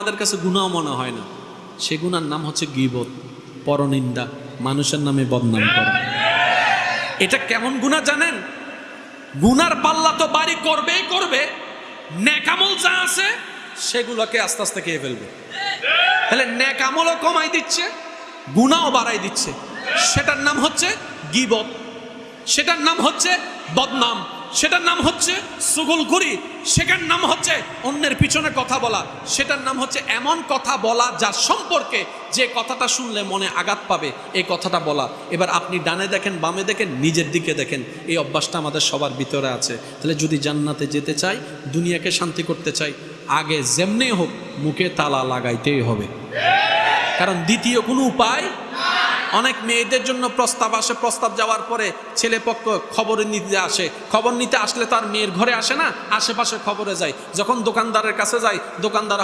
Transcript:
আমাদের কাছে গুনাহ মনে হয় না, সে গুনার নাম হচ্ছে গীবত, পরনিন্দা, মানুষের নামে বদনাম করা। এটা কেমন গুনাহ জানেন? গুনার পাল্লা তো বাড়ি করবেই করবে, নেকামল যা আছে সেগুলোকে আস্তে আস্তে খেয়ে ফেলবে। তাহলে নেকামলও কমাই দিচ্ছে, গুনাহও বাড়াই দিচ্ছে। সেটার নাম হচ্ছে গীবত, সেটার নাম হচ্ছে বদনাম, সেটার নাম হচ্ছে চুগলখড়ি, সেটার নাম হচ্ছে অন্যের পিছনে কথা বলা, সেটার নাম হচ্ছে এমন কথা বলা যার সম্পর্কে যে কথাটা শুনলে মনে আঘাত পাবে, এই কথাটা বলা। এবার আপনি ডানে দেখেন, বামে দেখেন, নিজের দিকে দেখেন, এই অভ্যাসটা আমাদের সবার ভিতরে আছে। তাহলে যদি জান্নাতে যেতে চাই, দুনিয়াকে শান্তি করতে চাই, আগে যেমনি হোক মুখে তালা লাগাইতেই হবে, কারণ দ্বিতীয় কোনো উপায়। অনেক মেয়েদের জন্য প্রস্তাব আসে, প্রস্তাব যাওয়ার পরে ছেলে পক্ষ খবর নিতে আসে, খবর নিতে আসলে তার মেয়ের ঘরে আসে না, আশেপাশে খবরে যায়। যখন দোকানদারের কাছে যায়, দোকানদার